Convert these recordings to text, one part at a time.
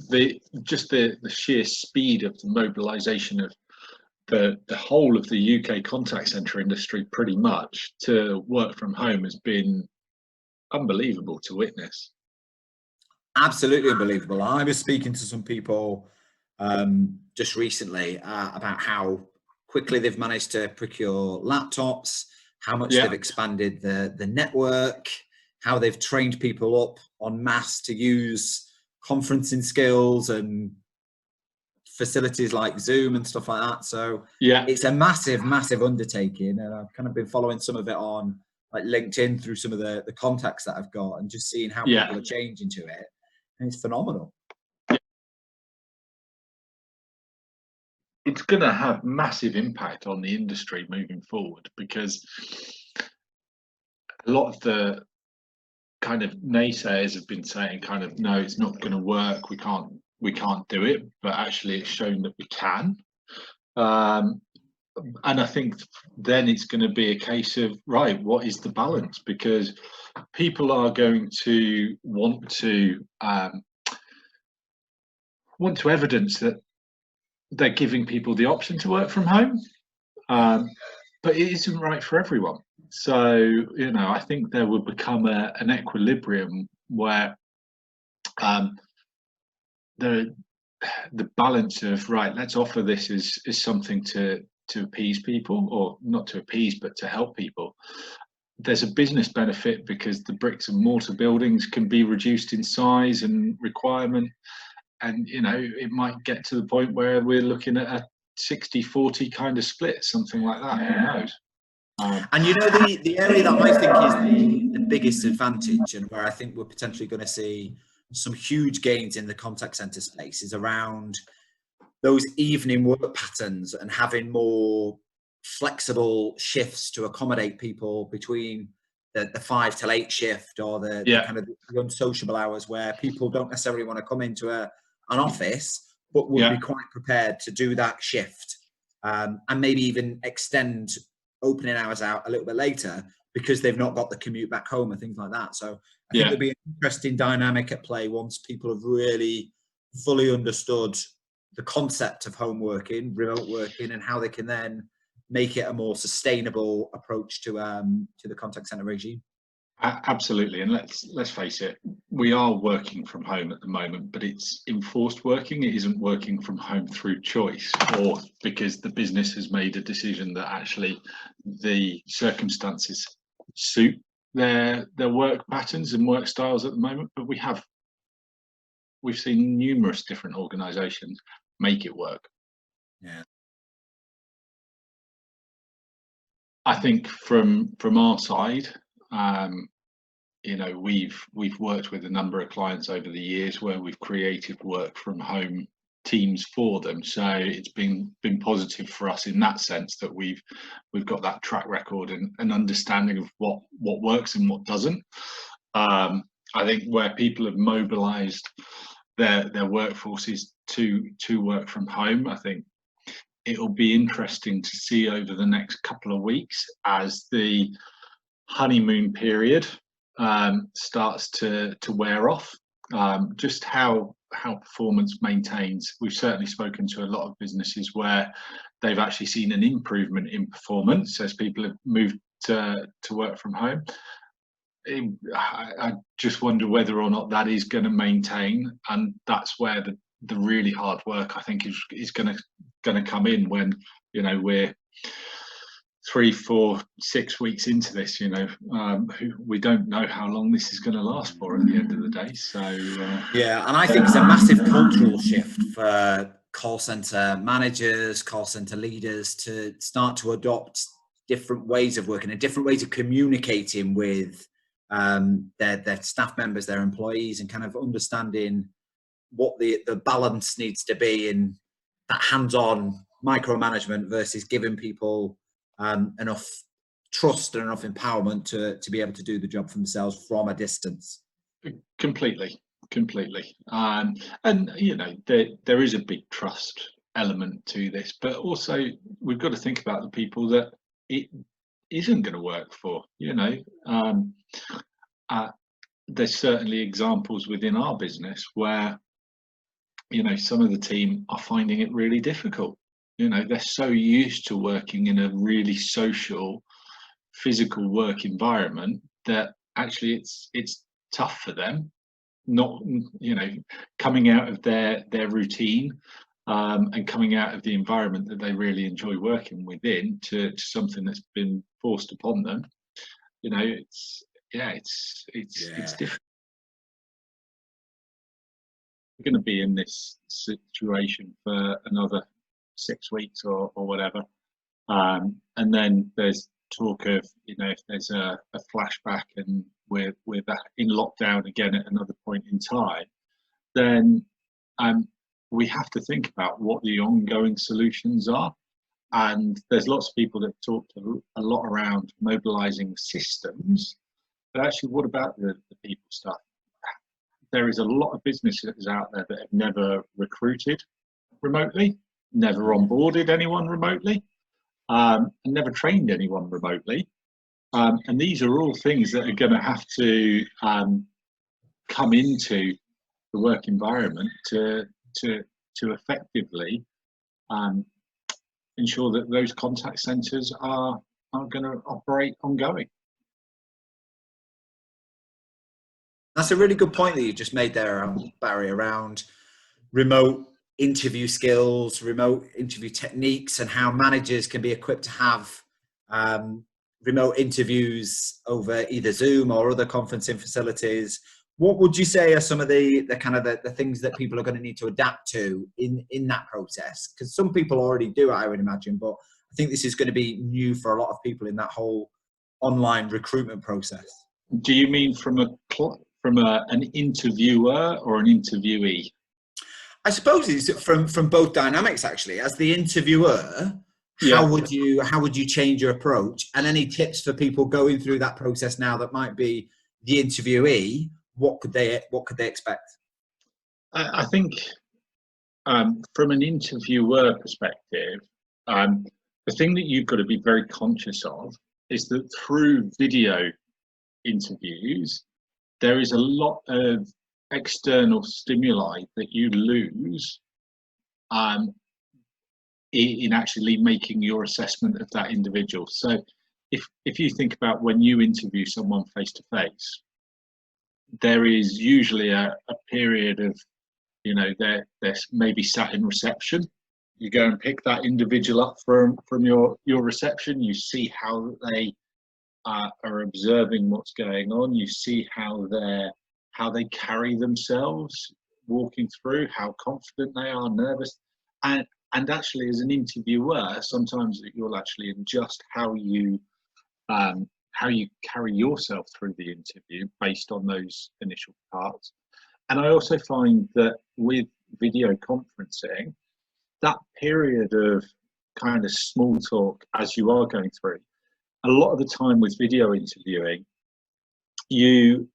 the sheer speed of the mobilisation of the whole of the UK contact centre industry, pretty much, to work from home has been unbelievable to witness. Absolutely unbelievable. I was speaking to some people just recently about how quickly they've managed to procure laptops, how much they've expanded the network, how they've trained people up en masse to use conferencing skills and facilities like Zoom and stuff like that. So it's a massive undertaking, and I've kind of been following some of it on like LinkedIn through some of the contacts that I've got, and just seeing how people are changing to it, and it's phenomenal. It's going to have massive impact on the industry moving forward, because a lot of the kind of naysayers have been saying kind of, no, it's not going to work, we can't do it, but actually it's shown that we can. And I think then it's going to be a case of, right, what is the balance? Because people are going to want to evidence that they're giving people the option to work from home, but it isn't right for everyone. So, you know, I think there will become an equilibrium where the balance of, right, let's offer this is something to appease people, or not to appease, but to help people. There's a business benefit because the bricks and mortar buildings can be reduced in size and requirement. And, you know, it might get to the point where we're looking at a 60-40 kind of split, something like that. Who knows? And you know, the area that I think is the biggest advantage, and where I think we're potentially going to see some huge gains in the contact center space, is around those evening work patterns and having more flexible shifts to accommodate people between the 5 till 8 shift, or the kind of the unsociable hours, where people don't necessarily want to come into an office, but would be quite prepared to do that shift, and maybe even extend opening hours out a little bit later because they've not got the commute back home and things like that. So I think there'll be an interesting dynamic at play once people have really fully understood the concept of home working, remote working, and how they can then make it a more sustainable approach to the contact center regime. Absolutely, and let's face it, we are working from home at the moment, but it's enforced working. It isn't working from home through choice, or because the business has made a decision that actually the circumstances suit their work patterns and work styles at the moment. But we've seen numerous different organisations make it work. I think from our side, you know, we've worked with a number of clients over the years where we've created work from home teams for them. So it's been positive for us in that sense, that we've got that track record and understanding of what works and what doesn't. I think where people have mobilised their workforces to work from home, I think it'll be interesting to see over the next couple of weeks, as the honeymoon period starts to wear off, just how performance maintains. We've certainly spoken to a lot of businesses where they've actually seen an improvement in performance as people have moved to work from home. I just wonder whether or not that is going to maintain, and that's where the really hard work, I think, is going to come in, when, you know, we're 3, 4, 6 weeks into this. You know, we don't know how long this is going to last for at the end of the day. So and I think it's a massive cultural shift for call center managers, call center leaders, to start to adopt different ways of working and different ways of communicating with their staff members, their employees, and kind of understanding what the balance needs to be in that hands-on micromanagement versus giving people enough trust and enough empowerment to be able to do the job for themselves from a distance. Completely. And you know, there is a big trust element to this, but also we've got to think about the people that it isn't going to work for. You know, there's certainly examples within our business where you know, some of the team are finding it really difficult. You know, they're so used to working in a really social, physical work environment that actually it's tough for them, not, you know, coming out of their routine, and coming out of the environment that they really enjoy working within to something that's been forced upon them. You know, it's, yeah, it's Yeah. different. We're going to be in this situation for another 6 weeks or whatever, and then there's talk of, you know, if there's a flashback and we're back in lockdown again at another point in time, then we have to think about what the ongoing solutions are. And there's lots of people that talk a lot around mobilizing systems, but actually, what about the people stuff? There is a lot of businesses out there that have never recruited remotely, never onboarded anyone remotely, and never trained anyone remotely. And these are all things that are going to have to come into the work environment to effectively ensure that those contact centres are going to operate ongoing. That's a really good point that you just made there, Barrie, around remote interview skills, remote interview techniques, and how managers can be equipped to have remote interviews over either Zoom or other conferencing facilities. What would you say are some of the kind of the things that people are going to need to adapt to in that process? Because some people already do it, I would imagine, but I think this is going to be new for a lot of people in that whole online recruitment process. Do you mean from an interviewer or an interviewee? I suppose it's from both dynamics, actually. As the interviewer, Yeah. how would you change your approach? And any tips for people going through that process now that might be the interviewee? What could they expect? I think from an interviewer perspective, the thing that you've got to be very conscious of is that through video interviews, there is a lot of external stimuli that you lose in actually making your assessment of that individual. So if you think about when you interview someone face to face, there is usually a period of, you know, they're maybe sat in reception. You go and pick that individual up from your reception. You see how they are observing what's going on. You see how they carry themselves walking through, how confident they are, nervous, and actually as an interviewer, sometimes you'll actually adjust how you carry yourself through the interview based on those initial parts. And I also find that with video conferencing, that period of kind of small talk as you are going through, a lot of the time with video interviewing, you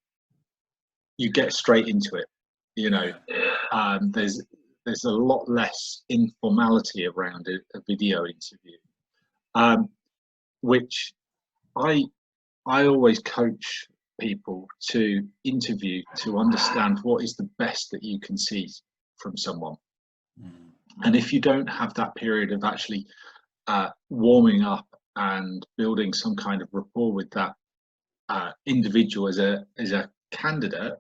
get straight into it. You know, there's a lot less informality around a video interview, which I always coach people to interview to understand what is the best that you can see from someone. And if you don't have that period of actually warming up and building some kind of rapport with that individual as a candidate,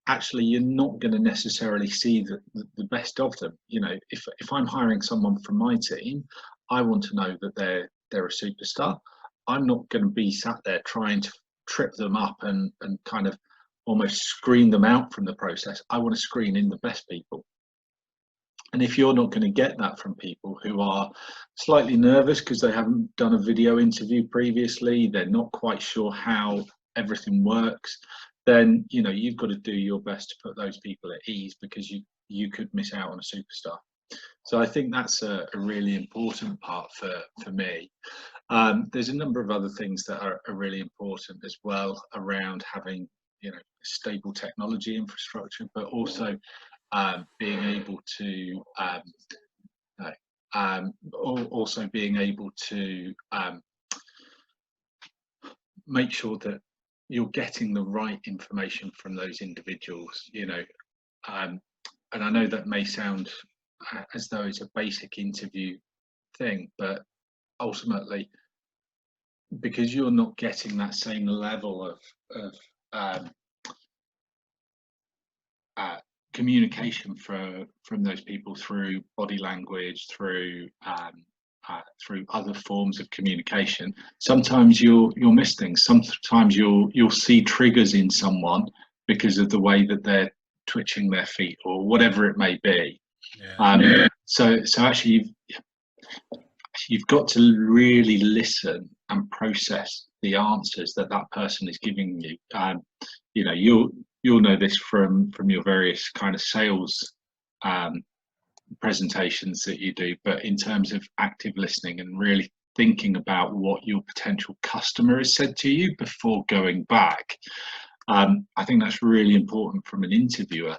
actually you're not going to necessarily see the best of them. You know, if I'm hiring someone from my team, I want to know that they're a superstar. I'm not going to be sat there trying to trip them up and kind of almost screen them out from the process. I want to screen in the best people. And if you're not going to get that from people who are slightly nervous because they haven't done a video interview previously, they're not quite sure how everything works, then, you know, you've got to do your best to put those people at ease, because you could miss out on a superstar. So I think that's a really important part for me. There's a number of other things that are really important as well, around having, you know, stable technology infrastructure, but also being able to make sure that you're getting the right information from those individuals. You know, and I know that may sound as though it's a basic interview thing, but ultimately, because you're not getting that same level of um, communication from those people through body language, through other forms of communication, sometimes you'll miss things. Sometimes you'll see triggers in someone because of the way that they're twitching their feet or whatever it may be. So actually you've got to really listen and process the answers that person is giving you. You know, you'll know this from your various kind of sales presentations that you do, but in terms of active listening and really thinking about what your potential customer has said to you before going back, I think that's really important from an interviewer.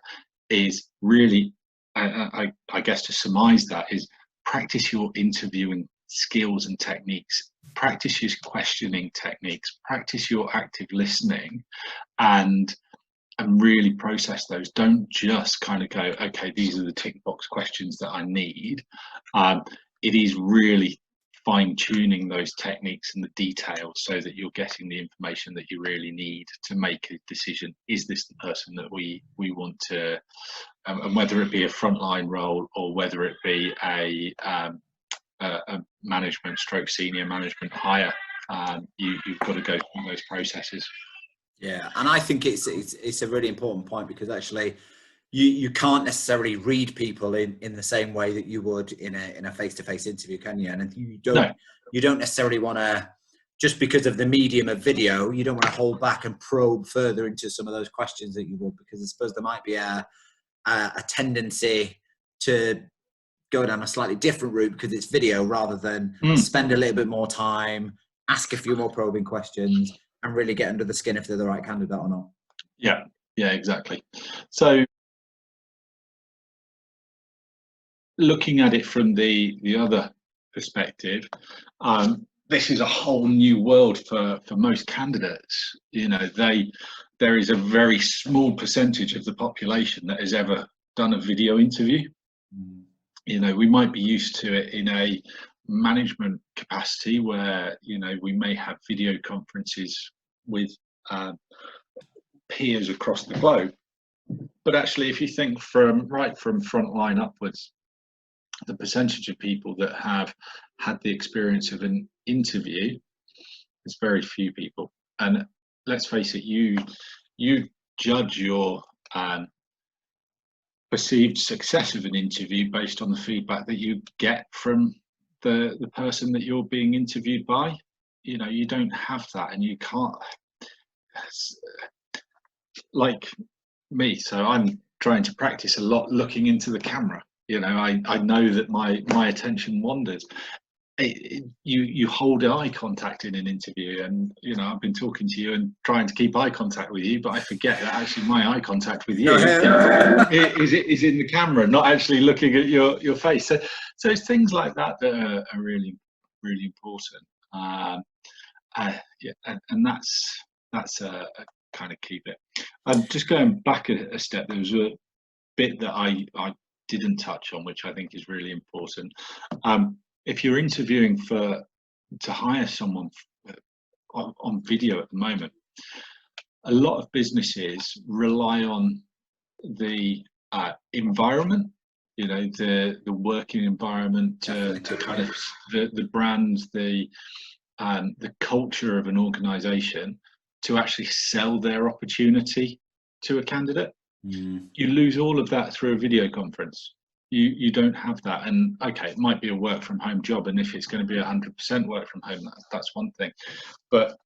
Is really, I guess, to surmise that, is practice your interviewing skills and techniques, practice your questioning techniques, practice your active listening, and really process those. Don't just kind of go, okay, these are the tick box questions that I need. It is really fine-tuning those techniques and the details so that you're getting the information that you really need to make a decision. Is this the person that we want to, and whether it be a frontline role or whether it be a management stroke senior management hire, you've got to go through those processes. Yeah, and I think it's a really important point, because actually you can't necessarily read people in the same way that you would in a face-to-face interview, can you? And you don't necessarily want to, just because of the medium of video, you don't want to hold back and probe further into some of those questions that you would, because I suppose there might be a tendency to go down a slightly different route because it's video, rather than spend a little bit more time, ask a few more probing questions, and really get under the skin if they're the right candidate or not. Yeah, exactly. So looking at it from the other perspective, this is a whole new world for most candidates. You know, there is a very small percentage of the population that has ever done a video interview. You know, we might be used to it in a management capacity where, you know, we may have video conferences with peers across the globe. But actually, if you think from frontline upwards, the percentage of people that have had the experience of an interview is very few people. And let's face it, you judge your perceived success of an interview based on the feedback that you get from the person that you're being interviewed by. You know, you don't have that, and you can't, like me, so I'm trying to practice a lot looking into the camera. You know, I know that my attention wanders. You hold eye contact in an interview, and you know, I've been talking to you and trying to keep eye contact with you, but I forget that actually my eye contact with you is in the camera, not actually looking at your face. So it's things like that that are really, really important. And that's a kind of key bit. Just going back a step, there was a bit that I didn't touch on, which I think is really important. If you're interviewing to hire someone on video at the moment, a lot of businesses rely on the environment, you know, the working environment, to kind of the brand, the culture of an organization to actually sell their opportunity to a candidate. You lose all of that through a video conference. You don't have that. And okay, it might be a work from home job, and if it's going to be 100% work from home, that's one thing. But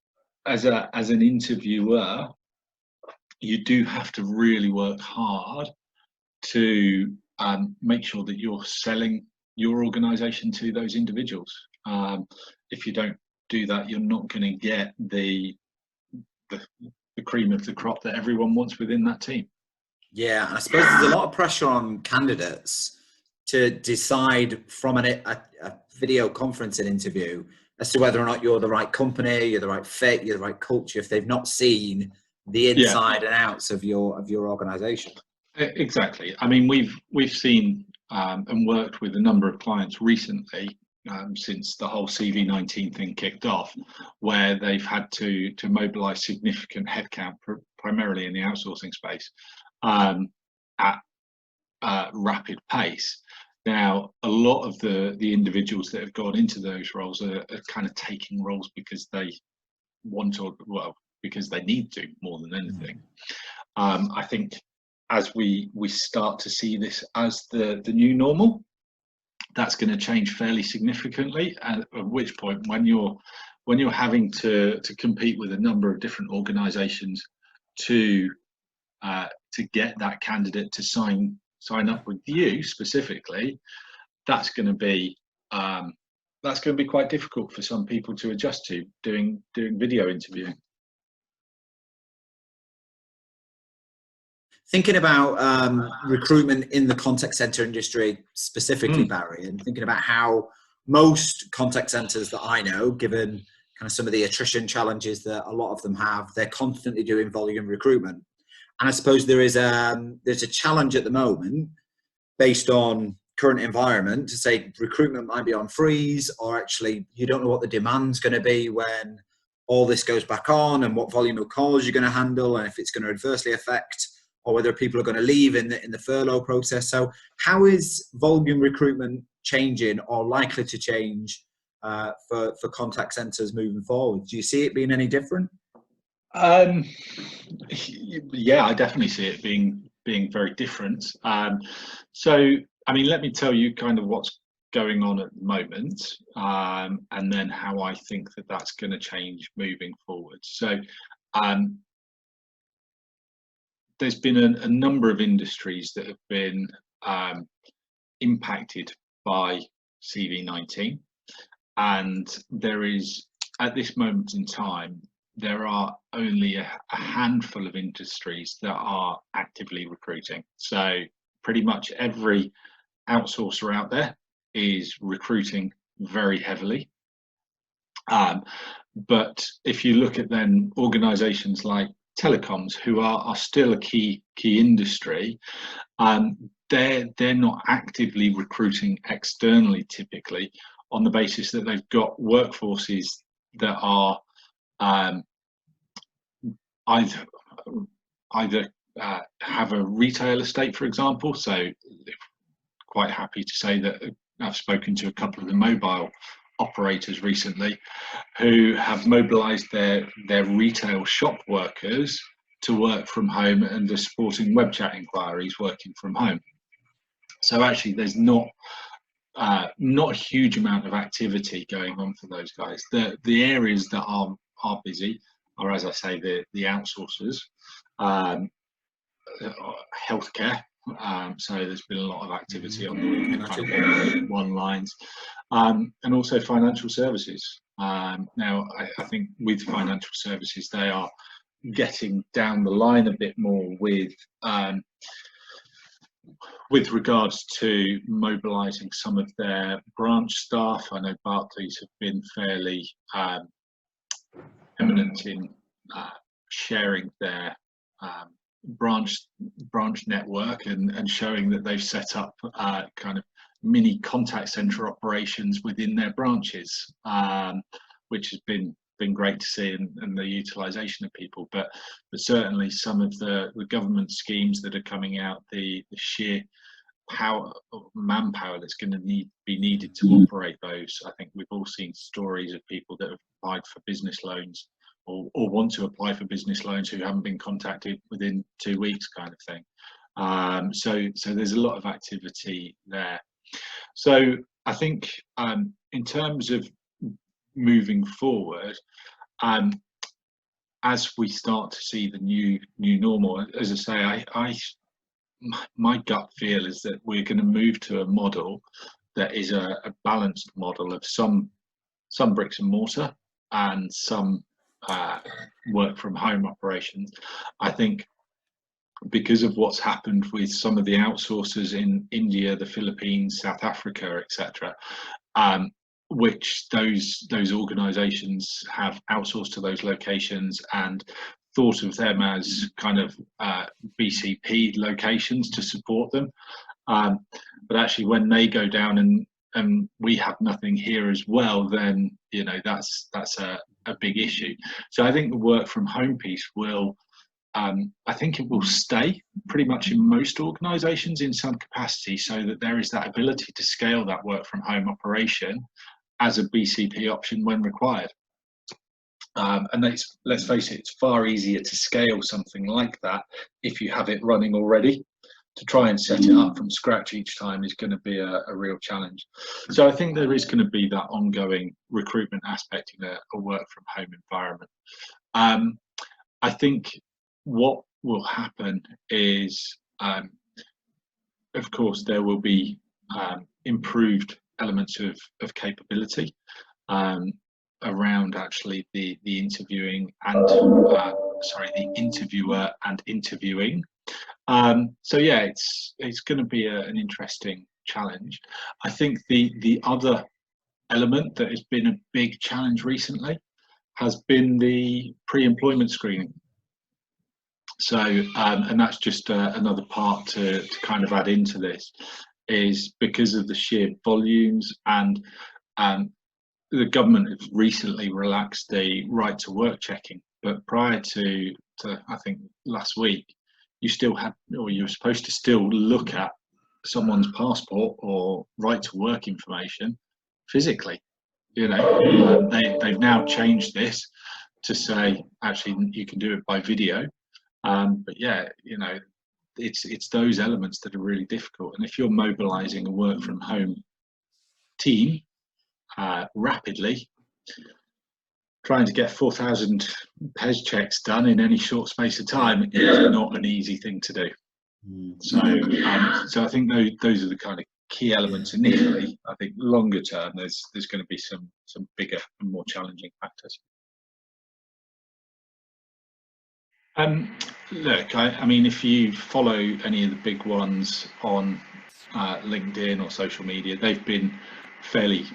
as an interviewer, you do have to really work hard to make sure that you're selling your organization to those individuals. If you don't do that, you're not going to get the cream of the crop that everyone wants within that team. Yeah, and I suppose there's a lot of pressure on candidates to decide from a video conferencing interview as to whether or not you're the right company, you're the right fit, you're the right culture, if they've not seen the inside and outs of your organization. Exactly. I mean, we've seen and worked with a number of clients recently since the whole CV-19 thing kicked off, where they've had to mobilise significant headcount, primarily in the outsourcing space, at rapid pace. Now, a lot of the individuals that have gone into those roles are kind of taking roles because they want to, well, because they need to more than anything. I think as we start to see this as the new normal, that's going to change fairly significantly. At which point, when you're having to compete with a number of different organisations to get that candidate to sign up with you specifically, that's going to be quite difficult for some people to adjust to doing video interviewing. Thinking about recruitment in the contact center industry specifically, Barrie, and thinking about how most contact centers that I know, given kind of some of the attrition challenges that a lot of them have, they're constantly doing volume recruitment. And I suppose there's a challenge at the moment based on current environment to say recruitment might be on freeze, or actually you don't know what the demand's going to be when all this goes back on, and what volume of calls you're going to handle, and if it's going to adversely affect, or whether people are going to leave in the furlough process. So how is volume recruitment changing or likely to change for contact centers moving forward? Do you see it being any different? Yeah, I definitely see it being very different. So, I mean, let me tell you kind of what's going on at the moment, and then how I think that's going to change moving forward. So, there's been a number of industries that have been impacted by CV-19, and there is, at this moment in time, there are only a handful of industries that are actively recruiting. So pretty much every outsourcer out there is recruiting very heavily. But if you look at then organisations like telecoms, who are still a key industry, they're not actively recruiting externally typically, on the basis that they've got workforces that are either have a retail estate, for example. So quite happy to say that I've spoken to a couple of the mobile operators recently who have mobilized their retail shop workers to work from home, and are supporting web chat inquiries working from home. So actually there's not a huge amount of activity going on for those guys. The areas that are busy are, as I say, the outsourcers, healthcare. So there's been a lot of activity on the kind of one lines, and also financial services. Now, I think with financial services, they are getting down the line a bit more with regards to mobilising some of their branch staff. I know Barclays have been fairly eminent in sharing their branch network and showing that they've set up kind of mini contact centre operations within their branches, which has been great to see, and the utilisation of people. But certainly some of the government schemes that are coming out, the sheer manpower that's going to be needed to operate those. I think we've all seen stories of people that have applied for business loans or want to apply for business loans who haven't been contacted within 2 weeks, kind of thing. So there's a lot of activity there. So I think in terms of moving forward, as we start to see the new normal, as I say, my gut feel is that we're going to move to a model that is a balanced model of some bricks and mortar and some work from home operations. I think because of what's happened with some of the outsourcers in India, the Philippines, South Africa, etc., which those organisations have outsourced to those locations, and thought of them as kind of BCP locations to support them. But actually, when they go down and we have nothing here as well, then that's a big issue. So I think the work from home piece will, I think it will stay pretty much in most organisations in some capacity, so that there is that ability to scale that work from home operation as a BCP option when required. And let's face it, it's far easier to scale something like that if you have it running already. To try and set it up from scratch each time is going to be a real challenge. So I think there is going to be that ongoing recruitment aspect in a work from home environment. I think what will happen is, of course, there will be improved elements of capability around actually the interviewing and the interviewer and interviewing. So yeah, it's going to be an interesting challenge. I think the other element that has been a big challenge recently has been the pre-employment screening. So and that's just another part to kind of add into this, is because of the sheer volumes, and the government has recently relaxed the right to work checking, but prior to I think last week, you still had, or you were supposed to still look at someone's passport or right to work information physically. They've now changed this to say actually you can do it by video. But yeah, it's those elements that are really difficult. And if you're mobilizing a work from home team rapidly, trying to get 4,000 PES checks done in any short space of time is not an easy thing to do. So I think those are the kind of key elements initially. I think longer term, there's going to be some bigger and more challenging factors. Look, I mean, if you follow any of the big ones on LinkedIn or social media, they've been fairly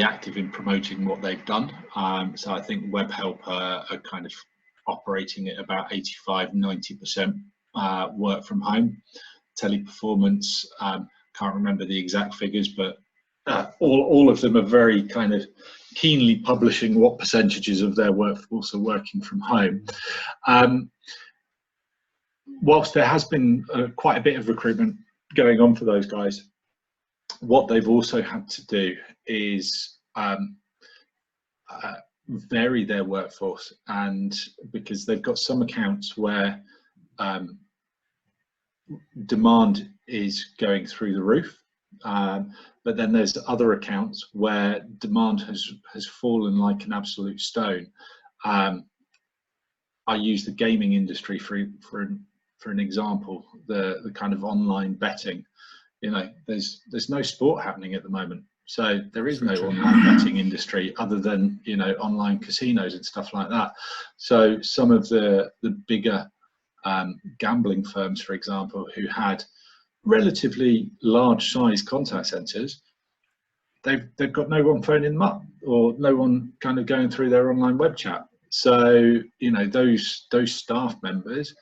active in promoting what they've done. So I think WebHelp are kind of operating at about 85-90% work from home. Teleperformance, can't remember the exact figures, but all of them are very kind of keenly publishing what percentages of their workforce are working from home. Whilst there has been quite a bit of recruitment going on for those guys, what they've also had to do is vary their workforce, and because they've got some accounts where demand is going through the roof, but then there's other accounts where demand has fallen like an absolute stone. I use the gaming industry for an example. The kind of online betting, there's no sport happening at the moment, so there is no online betting industry other than online casinos and stuff like that. So some of the bigger gambling firms, for example, who had relatively large size contact centers, they've got no one phoning them up or no one kind of going through their online web chat. So those staff members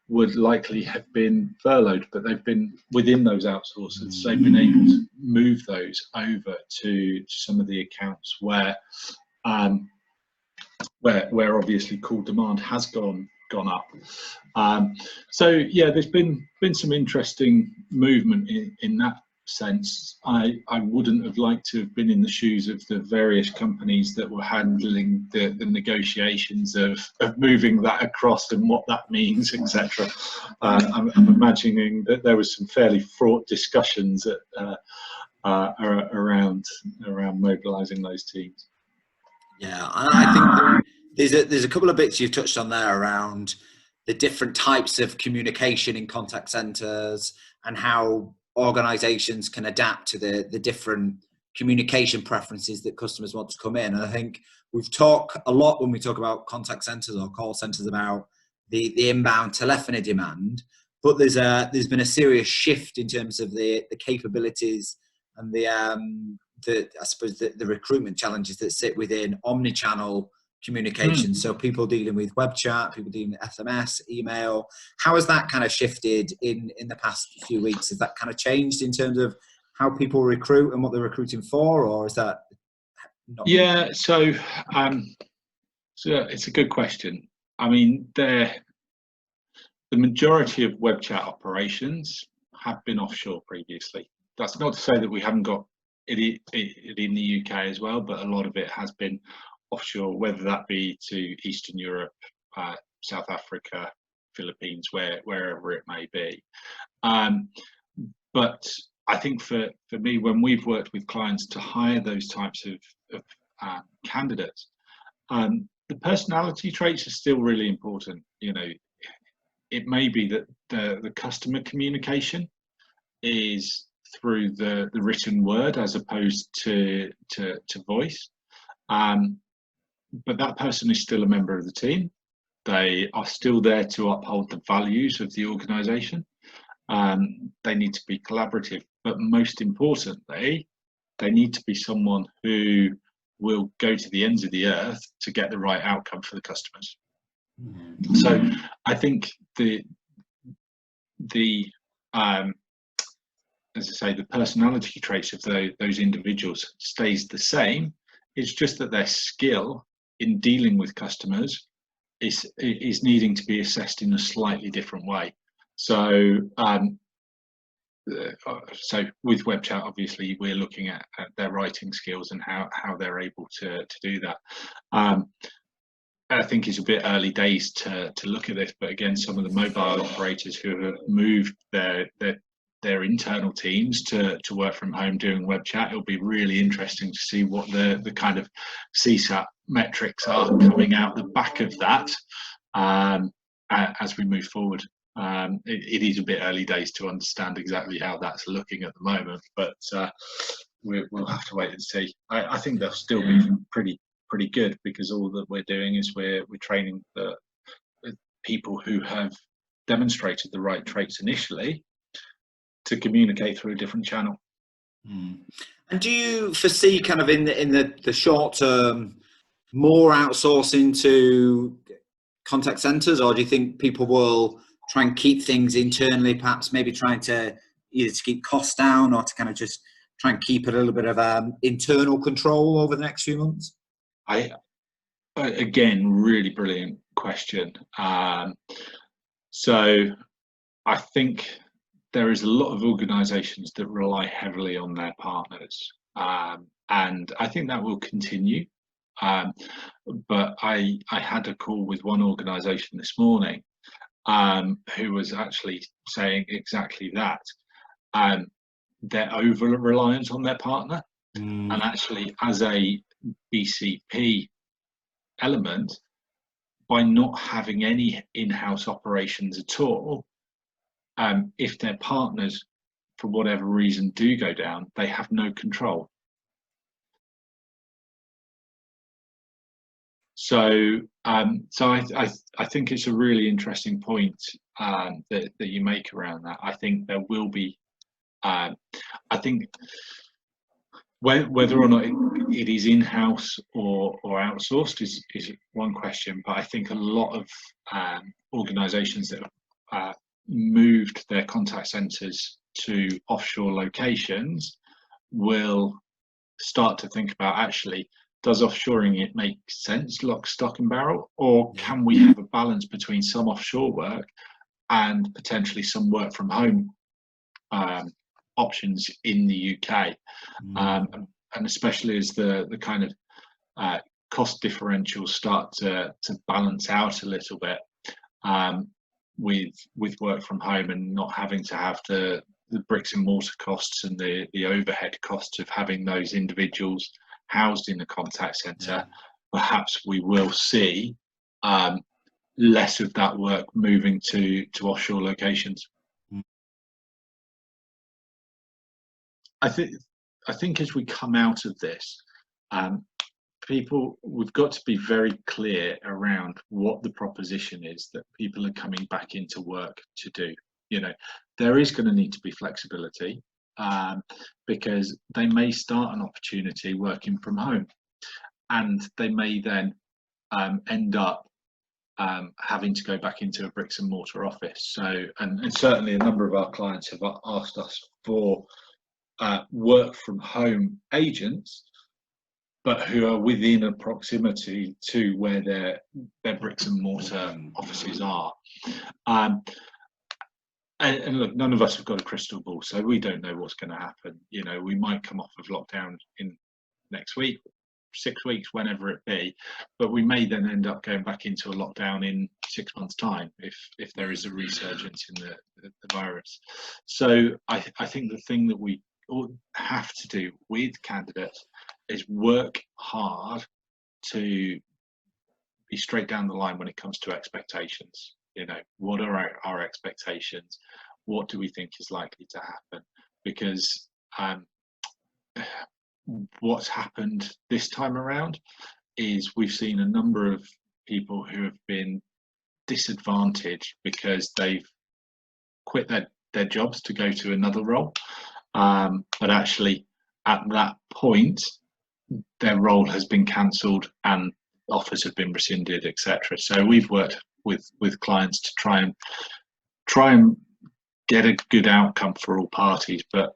would likely have been furloughed, but they've been within those outsourcers. So they've been able to move those over to some of the accounts where obviously call demand has gone up. So yeah, there's been some interesting movement in that sense. I wouldn't have liked to have been in the shoes of the various companies that were handling the negotiations of moving that across and what that means, etc. I'm imagining that there was some fairly fraught discussions around mobilizing those teams. Yeah, I think there's a couple of bits you've touched on there around the different types of communication in contact centers and how organizations can adapt to the different communication preferences that customers want to come in. And I think we've talked a lot when we talk about contact centers or call centers about the inbound telephony demand, but there's been a serious shift in terms of the capabilities and I suppose the recruitment challenges that sit within omni-channel communication. So people dealing with web chat, people dealing with SMS, email. How has that kind of shifted in the past few weeks? Has that kind of changed in terms of how people recruit and what they're recruiting for, or is that not? Yeah, so it's a good question. I mean, the majority of web chat operations have been offshore previously. That's not to say that we haven't got it in the UK as well, but a lot of it has been offshore, whether that be to Eastern Europe, South Africa, Philippines, wherever it may be. But I think for me, when we've worked with clients to hire those types of candidates, the personality traits are still really important. You know, it may be that the customer communication is through the written word as opposed to voice, but that person is still a member of the team. They are still there to uphold the values of the organisation. They need to be collaborative, but most importantly, they need to be someone who will go to the ends of the earth to get the right outcome for the customers. So I think the as I say, the personality traits of those individuals stays the same. It's just that their skill in dealing with customers is needing to be assessed in a slightly different way. So so with web chat, obviously we're looking at their writing skills and how they're able to do that. I think it's a bit early days to look at this, but again, some of the mobile operators who have moved their internal teams to work from home doing web chat, it'll be really interesting to see what the kind of CSAT metrics are coming out the back of that as we move forward. It is a bit early days to understand exactly how that's looking at the moment, but we'll have to wait and see. I think they'll still be pretty good, because all that we're doing is we're training the people who have demonstrated the right traits initially to communicate through a different channel. And do you foresee kind of in the short term more outsourcing to contact centers, or do you think people will try and keep things internally, perhaps maybe trying to either to keep costs down or to kind of just try and keep a little bit of internal control over the next few months? Again, really brilliant question. So I think there is a lot of organisations that rely heavily on their partners, and I think that will continue. But I had a call with one organisation this morning who was actually saying exactly that. They're over reliant on their partner, and actually as a BCP element, by not having any in-house operations at all, if their partners for whatever reason do go down, they have no control. So I think it's a really interesting point that you make around that. I think there will be I think whether or not it is in-house or outsourced is one question, but I think a lot of organisations that have moved their contact centres to offshore locations will start to think about, actually, does offshoring it make sense, lock, stock and barrel, or can we have a balance between some offshore work and potentially some work from home options in the UK, and especially as the kind of cost differentials start to balance out a little bit with work from home and not having to have the bricks and mortar costs and the overhead costs of having those individuals housed in a contact centre. Perhaps we will see less of that work moving to offshore locations. I think as we come out of this, we've got to be very clear around what the proposition is that people are coming back into work to do. You know, there is going to need to be flexibility, because they may start an opportunity working from home, and they may then end up having to go back into a bricks and mortar office. So, and certainly a number of our clients have asked us for work from home agents, but who are within a proximity to where their bricks and mortar offices are. And look, none of us have got a crystal ball, so we don't know what's going to happen. You know, we might come off of lockdown in next week, 6 weeks, whenever it be, but we may then end up going back into a lockdown in 6 months' time if there is a resurgence in the virus. So I think the thing that we all have to do with candidates is work hard to be straight down the line when it comes to expectations. You know, what are our expectations? What do we think is likely to happen? Because what's happened this time around is we've seen a number of people who have been disadvantaged because they've quit their jobs to go to another role, but actually at that point their role has been cancelled and offers have been rescinded, etc. So we've worked with clients to try and get a good outcome for all parties, but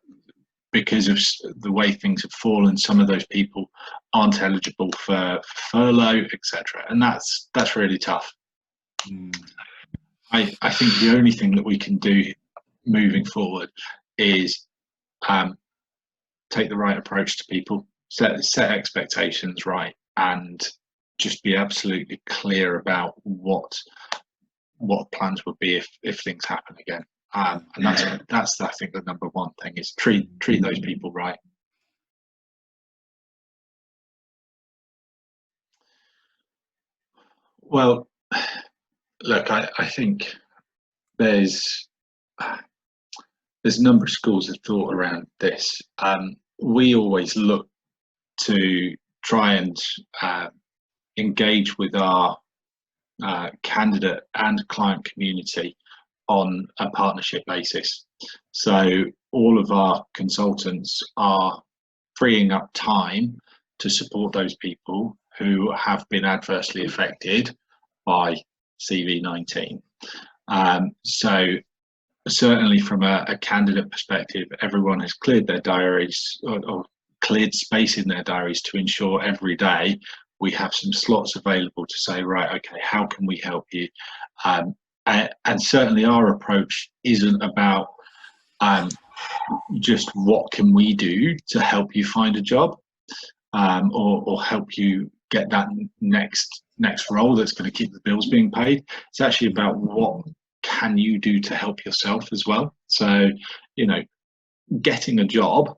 because of the way things have fallen, some of those people aren't eligible for furlough, etc. And that's really tough. I think the only thing that we can do moving forward is take the right approach to people, set expectations right, and just be absolutely clear about what plans would be if things happen again. And that's I think the number one thing is treat those people right. Well, look, I think there's a number of schools of thought around this. We always look to try and engage with our candidate and client community on a partnership basis. So all of our consultants are freeing up time to support those people who have been adversely affected by CV-19. So certainly from a candidate perspective, everyone has cleared their diaries or cleared space in their diaries to ensure every day we have some slots available to say, right, okay, how can we help you? And certainly our approach isn't about just what can we do to help you find a job, or help you get that next role that's going to keep the bills being paid. It's actually about what can you do to help yourself as well. So, you know, getting a job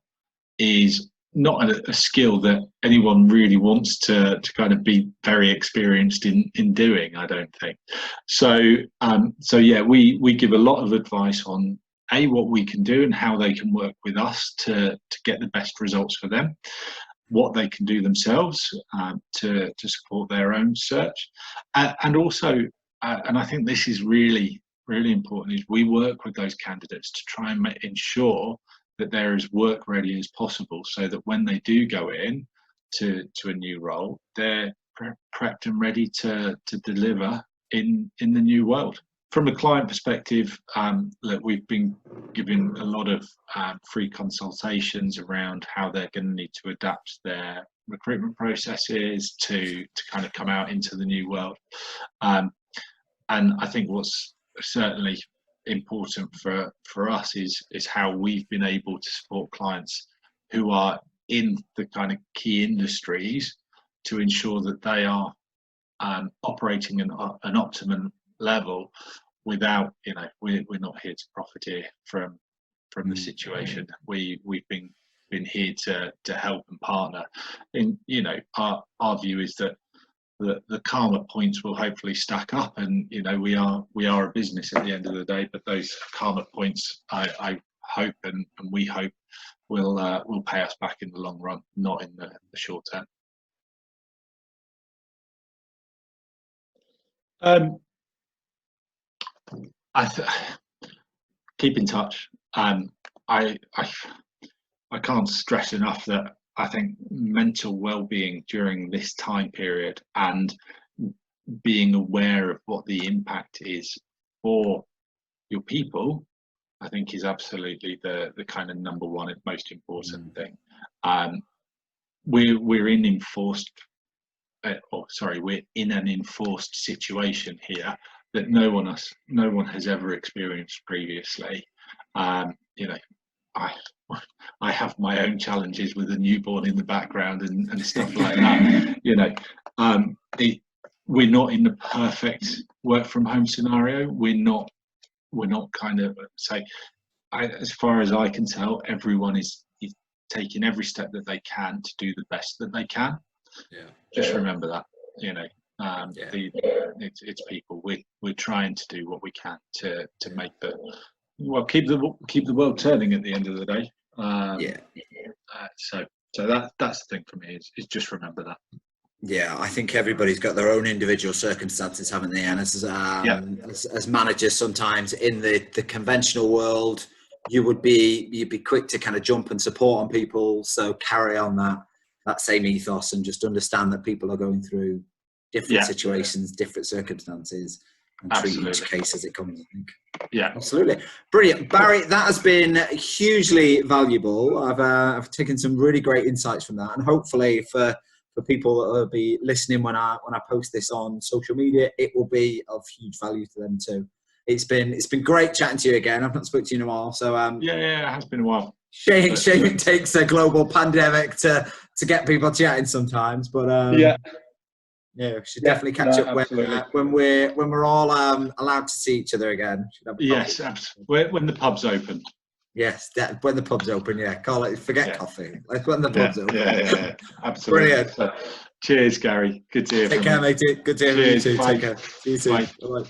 is not a skill that anyone really wants to kind of be very experienced in doing, I don't think. So yeah, we give a lot of advice on what we can do and how they can work with us to get the best results for them, what they can do themselves to support their own search, and also and I think this is really important, is we work with those candidates to try and ensure that they're as work ready as possible, so that when they do go in to a new role, they're prepped and ready to deliver in the new world. From a client perspective, look, we've been giving a lot of free consultations around how they're going to need to adapt their recruitment processes to kind of come out into the new world. And I think what's certainly important for us is how we've been able to support clients who are in the kind of key industries to ensure that they are operating an optimum level without, you know, we're not here to profiteer from the situation. We've been here to help and partner. And, you know, our view is that the karma points will hopefully stack up, and, you know, we are a business at the end of the day, but those karma points I hope and we hope will pay us back in the long run, not in the short term. Keep in touch. I can't stress enough that I think mental well-being during this time period and being aware of what the impact is for your people, I think is absolutely the kind of number one and most important thing. We're in enforced, we're in an enforced situation here that no one has ever experienced previously. You know, I have my own challenges with a newborn in the background and stuff like that. You know, we're not in the perfect work from home scenario. We're not kind of as far as I can tell, everyone is taking every step that they can to do the best that they can. Yeah. Just remember that, you know, it's people. We're trying to do what we can to make keep the world turning at the end of the day. So that's the thing for me is just remember that. Yeah, I think everybody's got their own individual circumstances, haven't they? And as managers, sometimes in the conventional world, you'd be quick to kind of jump and support on people. So carry on that same ethos and just understand that people are going through different situations, different circumstances, and treat each case as it comes, I think. Yeah, absolutely. Brilliant. Barrie, that has been hugely valuable. I've taken some really great insights from that, and hopefully for people that will be listening when I post this on social media, it will be of huge value to them too. It's been great chatting to you again. I've not spoken to you in a while, so yeah, it has been a while. Shame it takes a global pandemic to get people chatting sometimes, but we should definitely catch up when we're all allowed to see each other again. Yes, absolutely. When the pub's open. Yes, when the pub's open. Forget coffee. Like when the pub's open. Yeah, absolutely. Brilliant. So, cheers, Gary. Good to hear from you. Take care, mate. Good to hear from you too. Bye. Take care. See you soon. Bye.